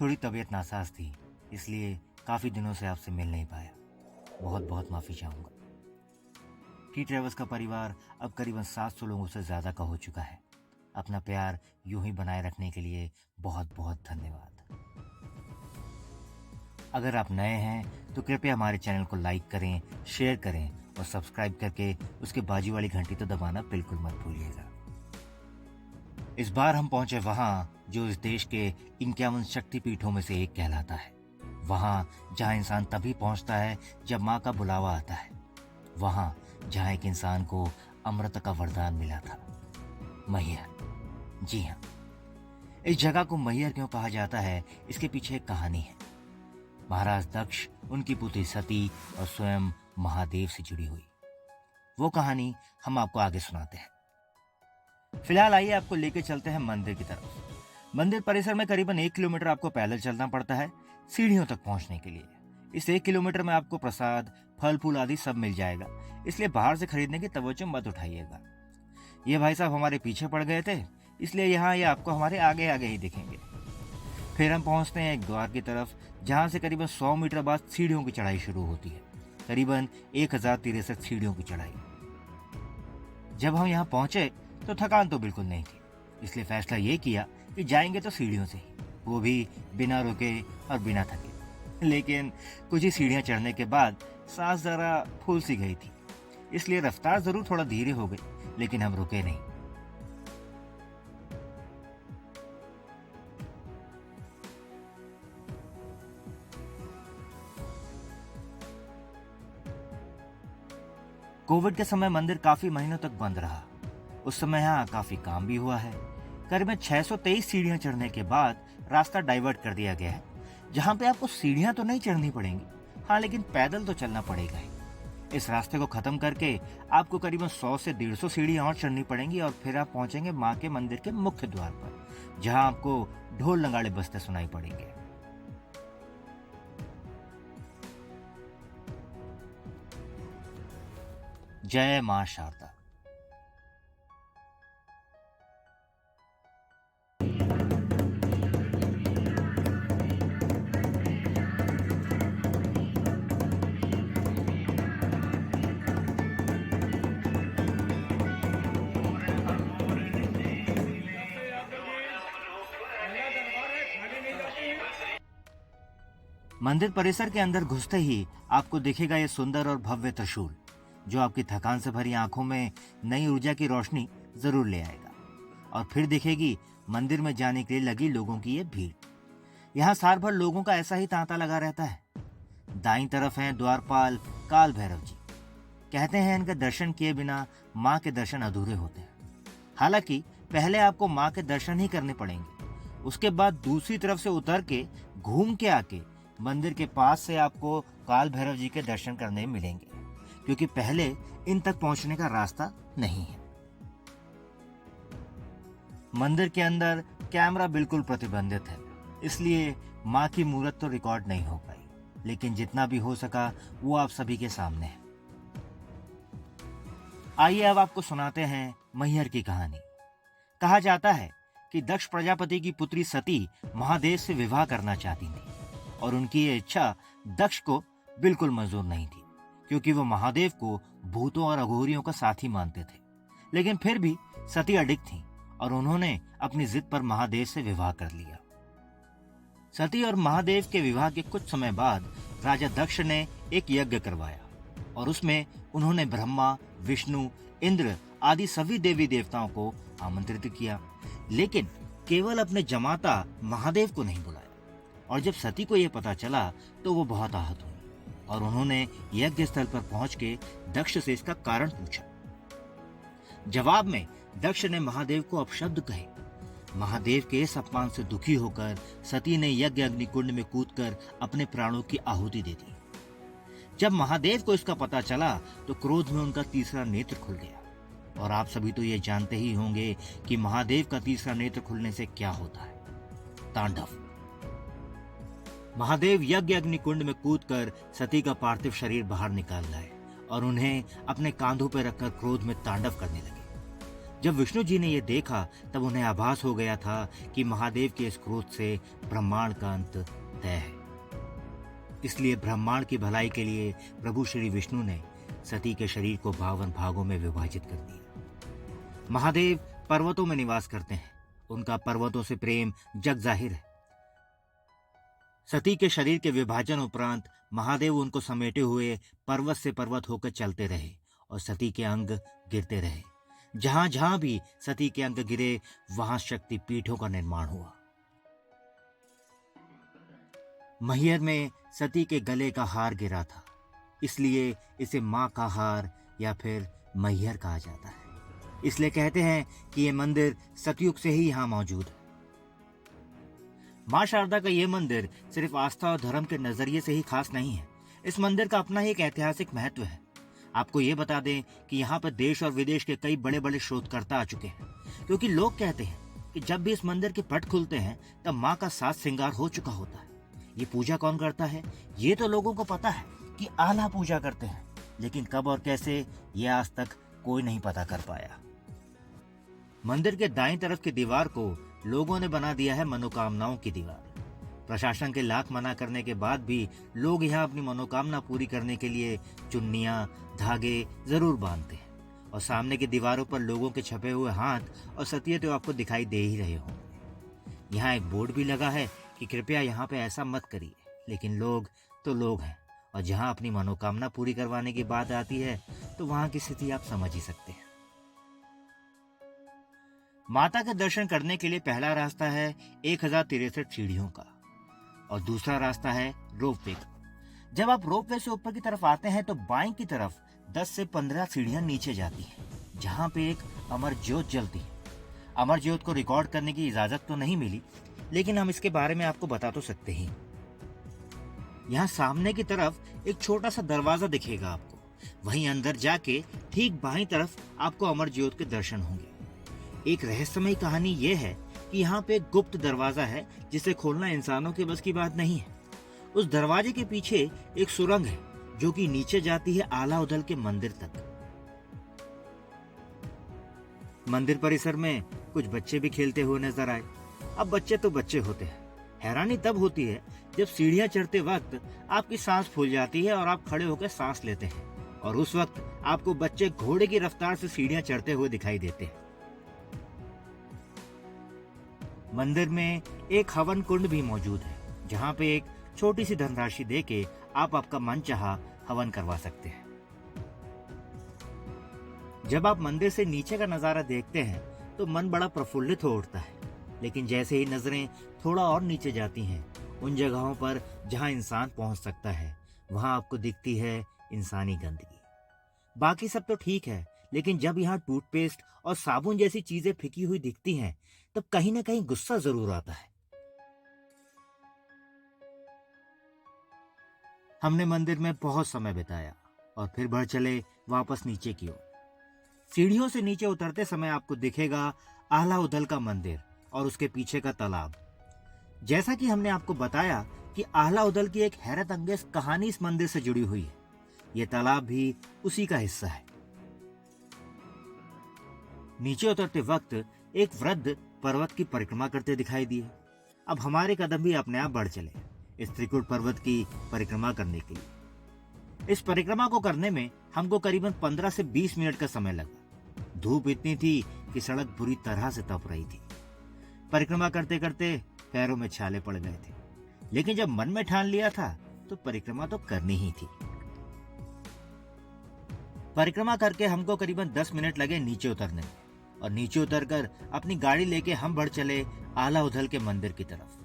थोड़ी तबीयत नासाज थी, इसलिए काफ़ी दिनों से आपसे मिल नहीं पाया। बहुत बहुत माफ़ी चाहूँगा। टी ट्रेवल्स का परिवार अब करीबन 700 लोगों से ज़्यादा का हो चुका है। अपना प्यार यूं ही बनाए रखने के लिए बहुत बहुत धन्यवाद। अगर आप नए हैं तो कृपया हमारे चैनल को लाइक करें, शेयर करें और सब्सक्राइब करके उसके बाजू वाली घंटी तो दबाना बिल्कुल मत भूलिएगा। इस बार हम पहुंचे वहां जो इस देश के 51 शक्तिपीठों में से एक कहलाता है। वहां जहां इंसान तभी पहुंचता है जब माँ का बुलावा आता है। वहां जहां एक इंसान को अमृत का वरदान मिला था, मैहर। जी हाँ, इस जगह को मैहर क्यों कहा जाता है, इसके पीछे एक कहानी है। महाराज दक्ष, उनकी पुत्री सती और स्वयं महादेव से जुड़ी हुई वो कहानी हम आपको आगे सुनाते हैं। फिलहाल आइए आपको लेके चलते हैं मंदिर की तरफ। मंदिर परिसर में करीबन 1 किलोमीटर आपको पैदल चलना पड़ता है सीढ़ियों तक पहुंचने के लिए। इस 1 किलोमीटर में आपको प्रसाद, फल फूल आदि सब मिल जाएगा, इसलिए बाहर से खरीदने की तवज्जो मत उठाइएगा। ये भाई साहब हमारे पीछे पड़ गए थे, इसलिए यहाँ ये आपको हमारे आगे आगे ही दिखेंगे। फिर हम पहुंचते हैं एक द्वार की तरफ, जहां से करीबन 100 मीटर बाद सीढ़ियों की चढ़ाई शुरू होती है। करीबन 1063 सीढ़ियों की चढ़ाई। जब हम यहाँ पहुंचे तो थकान तो बिल्कुल नहीं थी, इसलिए फैसला ये किया कि जाएंगे तो सीढ़ियों से ही, वो भी बिना रुके और बिना थके। लेकिन कुछ ही सीढ़ियां चढ़ने के बाद सांस जरा फूल सी गई थी, इसलिए रफ्तार जरूर थोड़ा धीरे हो गई, लेकिन हम रुके नहीं। कोविड के समय मंदिर काफी महीनों तक बंद रहा। उस समय यहाँ काफी काम भी हुआ है। करीबन 623 सीढ़ियां चढ़ने के बाद रास्ता डाइवर्ट कर दिया गया है, जहाँ पे आपको सीढ़ियां तो नहीं चढ़नी पड़ेंगी, हाँ, लेकिन पैदल तो चलना पड़ेगा ही। इस रास्ते को खत्म करके आपको करीबन 100 से 150 सीढ़ियां और चढ़नी पड़ेंगी और फिर आप पहुंचेंगे माँ के मंदिर के मुख्य द्वार पर, जहाँ आपको ढोल नगाड़े बजते सुनाई पड़ेंगे। जय माँ शारदा। मंदिर परिसर के अंदर घुसते ही आपको दिखेगा ये सुंदर और भव्य त्रिशूल, जो आपकी थकान से भरी आंखों में नई ऊर्जा की रोशनी जरूर ले आएगा। और फिर दिखेगी मंदिर में जाने के लिए लगी लोगों की ये भीड़। यहाँ साल भर लोगों का ऐसा ही तांता लगा रहता है। दाईं तरफ हैं द्वारपाल काल भैरव जी। कहते हैं इनके दर्शन किए बिना माँ के दर्शन अधूरे होते हैं। हालांकि पहले आपको माँ के दर्शन ही करने पड़ेंगे, उसके बाद दूसरी तरफ से उतर के घूम के आके मंदिर के पास से आपको काल भैरव जी के दर्शन करने मिलेंगे, क्योंकि पहले इन तक पहुंचने का रास्ता नहीं है। मंदिर के अंदर कैमरा बिल्कुल प्रतिबंधित है, इसलिए माँ की मूरत तो रिकॉर्ड नहीं हो पाई, लेकिन जितना भी हो सका वो आप सभी के सामने है। आइए अब आपको सुनाते हैं मैहर की कहानी। कहा जाता है कि दक्ष प्रजापति की पुत्री सती महादेव से विवाह करना चाहती थी, और उनकी ये इच्छा दक्ष को बिल्कुल मंजूर नहीं थी, क्योंकि वो महादेव को भूतों और अघोरियों का साथी मानते थे। लेकिन फिर भी सती अडिग थीं और उन्होंने अपनी जिद पर महादेव से विवाह कर लिया। सती और महादेव के विवाह के कुछ समय बाद राजा दक्ष ने एक यज्ञ करवाया और उसमें उन्होंने ब्रह्मा, विष्णु, इंद्र आदि सभी देवी देवताओं को आमंत्रित किया, लेकिन केवल अपने जमाता महादेव को नहीं बुलाया। और जब सती को यह पता चला तो वो बहुत आहत हुई और उन्होंने यज्ञ स्थल पर पहुंच के दक्ष से इसका कारण पूछा। जवाब में दक्ष ने महादेव को अपशब्द कहे। महादेव के इस अपमान से दुखी होकर सती ने यज्ञ अग्निकुंड में कूदकर अपने प्राणों की आहुति दे दी। जब महादेव को इसका पता चला तो क्रोध में उनका तीसरा नेत्र खुल गया। और आप सभी तो ये जानते ही होंगे कि महादेव का तीसरा नेत्र खुलने से क्या होता है, तांडव। महादेव यज्ञ अग्निकुंड में कूदकर सती का पार्थिव शरीर बाहर निकाल लाए और उन्हें अपने कांधों पर रखकर क्रोध में तांडव करने लगे। जब विष्णु जी ने यह देखा तब उन्हें आभास हो गया था कि महादेव के इस क्रोध से ब्रह्मांड का अंत तय है। इसलिए ब्रह्मांड की भलाई के लिए प्रभु श्री विष्णु ने सती के शरीर को 52 भागों में विभाजित कर दिया। महादेव पर्वतों में निवास करते हैं, उनका पर्वतों से प्रेम जग जाहिर है। सती के शरीर के विभाजन उपरांत महादेव उनको समेटे हुए पर्वत से पर्वत होकर चलते रहे और सती के अंग गिरते रहे। जहां जहां भी सती के अंग गिरे वहां शक्ति पीठों का निर्माण हुआ। मैहर में सती के गले का हार गिरा था, इसलिए इसे मां का हार या फिर मैहर कहा जाता है। इसलिए कहते हैं कि यह मंदिर सतयुग से ही यहां मौजूद है। मां शारदा का यह मंदिर सिर्फ आस्था और धर्म के नजरिए से ही खास नहीं है। इस मंदिर का अपना ही एक ऐतिहासिक महत्व है। आपको ये बता दें कि यहाँ पर देश और विदेश के कई बड़े बड़े शोधकर्ता आ चुके हैं, क्योंकि लोग कहते हैं कि जब भी इस मंदिर के पट खुलते हैं तब माँ का साज श्रृंगार हो चुका होता है। ये पूजा कौन करता है ये तो लोगों को पता है कि आल्हा पूजा करते हैं, लेकिन कब और कैसे ये आज तक कोई नहीं पता कर पाया। मंदिर के दाईं तरफ की दीवार को लोगों ने बना दिया है मनोकामनाओं की दीवार। प्रशासन के लाख मना करने के बाद भी लोग यहाँ अपनी मनोकामना पूरी करने के लिए चुन्नियां, धागे जरूर बांधते हैं। और सामने की दीवारों पर लोगों के छपे हुए हाथ और सतिये तो आपको दिखाई दे ही रहे होंगे। यहाँ एक बोर्ड भी लगा है कि कृपया यहाँ पे ऐसा मत करिए, लेकिन लोग तो लोग हैं, और जहाँ अपनी मनोकामना पूरी करवाने की बात आती है तो वहाँ की स्थिति आप समझ ही सकते हैं। माता के दर्शन करने के लिए पहला रास्ता है 1063 सीढ़ियों का और दूसरा रास्ता है रोपवे का। जब आप रोपवे से ऊपर की तरफ आते हैं तो बाएं की तरफ 10 से 15 सीढ़ियां नीचे जाती हैं, जहां पे एक अमर ज्योत जलती है। अमर ज्योत को रिकॉर्ड करने की इजाजत तो नहीं मिली, लेकिन हम इसके बारे में आपको बता तो सकते हैं। यहाँ सामने की तरफ एक छोटा सा दरवाजा दिखेगा आपको, वहीं अंदर जाके ठीक बाईं तरफ आपको अमर ज्योत के दर्शन होंगे। एक रहस्यमयी कहानी यह है कि यहाँ पे एक गुप्त दरवाजा है जिसे खोलना इंसानों के बस की बात नहीं है। उस दरवाजे के पीछे एक सुरंग है जो कि नीचे जाती है आला उदल के मंदिर तक। मंदिर परिसर में कुछ बच्चे भी खेलते हुए नजर आए। अब बच्चे तो बच्चे होते हैं, हैरानी तब होती है जब सीढ़ियां चढ़ते वक्त आपकी सांस फूल जाती है और आप खड़े होकर सांस लेते हैं, और उस वक्त आपको बच्चे घोड़े की रफ्तार से सीढ़ियां चढ़ते हुए दिखाई देते हैं। मंदिर में एक हवन कुंड भी मौजूद है, जहाँ पे एक छोटी सी धनराशि देके आप आपका मनचाहा हवन करवा सकते हैं। जब आप मंदिर से नीचे का नजारा देखते हैं तो मन बड़ा प्रफुल्लित हो उठता है, लेकिन जैसे ही नजरें थोड़ा और नीचे जाती हैं, उन जगहों पर जहां इंसान पहुंच सकता है, वहां आपको दिखती है इंसानी गंदगी। बाकी सब तो ठीक है, लेकिन जब यहाँ टूथपेस्ट और साबुन जैसी चीजें फेंकी हुई दिखती हैं, तब कहीं ना कहीं गुस्सा जरूर आता है। हमने मंदिर में बहुत समय बिताया और फिर बढ़ चले वापस नीचे की ओर। सीढ़ियों से नीचे उतरते समय आपको दिखेगा आला उदल का मंदिर और उसके पीछे का तालाब। जैसा कि हमने आपको बताया कि आला उदल की एक हैरत अंगेज कहानी इस मंदिर से जुड़ी हुई है। यह तालाब भी उसी का हिस्सा है। नीचे उतरते वक्त एक वृद्ध पर्वत की परिक्रमा करते दिखाई दिए। अब हमारे कदम भी अपने आप बढ़ चले इस त्रिकुट पर्वत की परिक्रमा करने के लिए। इस परिक्रमा को करने में हमको करीबन 15 से 20 मिनट का समय लगा। धूप इतनी थी कि सड़क बुरी तरह से तप रही थी। परिक्रमा करते करते पैरों में छाले पड़ गए थे, लेकिन जब मन में ठान लिया था तो परिक्रमा तो करनी ही थी। परिक्रमा करके हमको करीबन 10 मिनट लगे नीचे उतरने में, और नीचे उतरकर अपनी गाड़ी लेके हम बढ़ चले आला उदल के मंदिर की तरफ।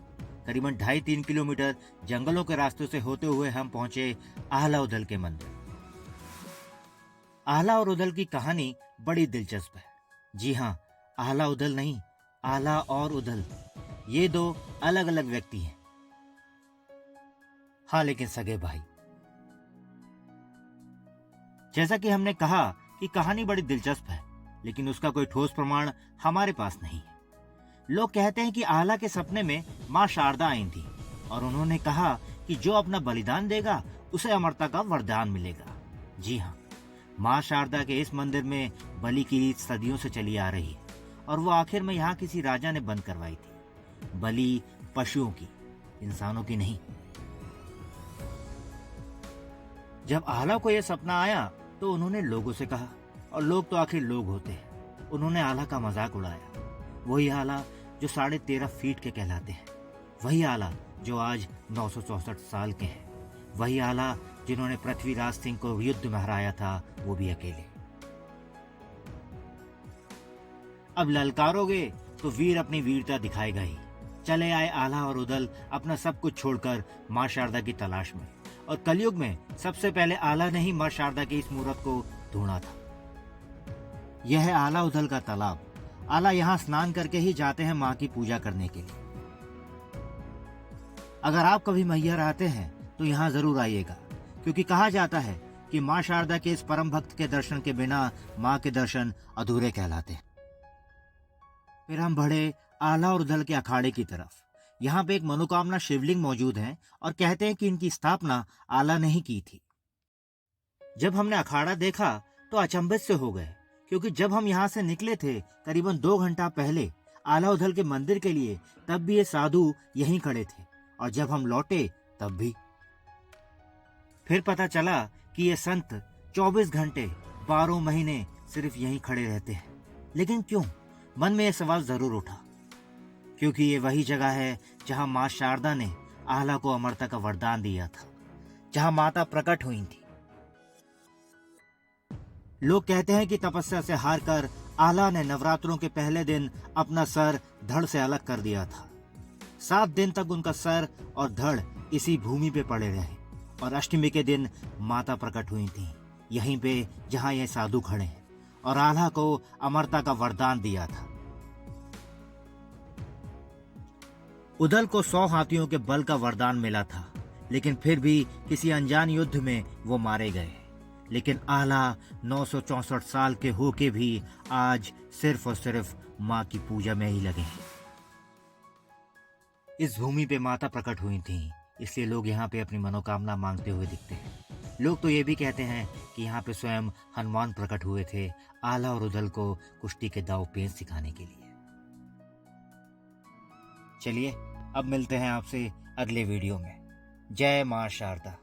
करीबन 2.5-3 किलोमीटर जंगलों के रास्तों से होते हुए हम पहुंचे आला उदल के मंदिर। आला और उदल की कहानी बड़ी दिलचस्प है। जी हाँ, आला उदल नहीं, आला और उदल, ये दो अलग अलग व्यक्ति हैं। हाँ, लेकिन सगे भाई। जैसा कि हमने कहा कि कहानी बड़ी दिलचस्प है, लेकिन उसका कोई ठोस प्रमाण हमारे पास नहीं है। लोग कहते हैं कि आला के सपने में मां शारदा आई थी और उन्होंने कहा कि जो अपना बलिदान देगा उसे अमरता का वरदान मिलेगा। जी हाँ, माँ शारदा के इस मंदिर में बलि की रीत सदियों से चली आ रही है और वो आखिर में यहाँ किसी राजा ने बंद करवाई थी। बलि पशुओं की, इंसानों की नहीं। जब आला को यह सपना आया तो उन्होंने लोगों से कहा, और लोग तो आखिर लोग होते हैं। उन्होंने आला का मजाक उड़ाया। वही आला जो 13.5 फीट के कहलाते हैं, वही आला जो आज 964 साल के हैं, वही आला जिन्होंने पृथ्वीराज सिंह को युद्ध में हराया था, वो भी अकेले। अब ललकारोगे तो वीर अपनी वीरता दिखाएगा ही। चले आए आला और उदल अपना सब कुछ छोड़कर माँ शारदा की तलाश में, और कलयुग में सबसे पहले आला ने ही माँ शारदा की इस मूर्त को ढूंढा था। यह है आला उदल का तालाब। आला यहाँ स्नान करके ही जाते हैं माँ की पूजा करने के लिए। अगर आप कभी मैहर आते हैं तो यहाँ जरूर आइएगा, क्योंकि कहा जाता है कि माँ शारदा के इस परम भक्त के दर्शन के बिना माँ के दर्शन अधूरे कहलाते हैं। फिर हम बढ़े आला और उदल के अखाड़े की तरफ। यहाँ पे एक मनोकामना शिवलिंग मौजूद है और कहते हैं कि इनकी स्थापना आला ने ही की थी। जब हमने अखाड़ा देखा तो अचंभित से हो गए, क्योंकि जब हम यहाँ से निकले थे करीबन 2 घंटा पहले आला उदल के मंदिर के लिए, तब भी ये साधु यहीं खड़े थे, और जब हम लौटे तब भी। फिर पता चला कि ये संत 24 घंटे 12 महीने सिर्फ यहीं खड़े रहते हैं। लेकिन क्यों? मन में यह सवाल जरूर उठा, क्योंकि ये वही जगह है जहां माँ शारदा ने आला को अमरता का वरदान दिया था, जहां माता प्रकट हुई थी। लोग कहते हैं कि तपस्या से हार कर आला ने नवरात्रों के पहले दिन अपना सर धड़ से अलग कर दिया था। 7 दिन तक उनका सर और धड़ इसी भूमि पे पड़े रहे, और अष्टमी के दिन माता प्रकट हुई थी, यहीं पे जहां ये साधु खड़े हैं, और आला को अमरता का वरदान दिया था। उदल को 100 हाथियों के बल का वरदान मिला था, लेकिन फिर भी किसी अनजान युद्ध में वो मारे गए। लेकिन आला 964 साल के होके भी आज सिर्फ और सिर्फ माँ की पूजा में ही लगे हैं। इस भूमि पे माता प्रकट हुई थी, इसलिए लोग यहाँ पे अपनी मनोकामना मांगते हुए दिखते हैं। लोग तो ये भी कहते हैं कि यहाँ पे स्वयं हनुमान प्रकट हुए थे आला और उदल को कुश्ती के दांव पेच सिखाने के लिए। चलिए अब मिलते हैं आपसे अगले वीडियो में। जय मां शारदा।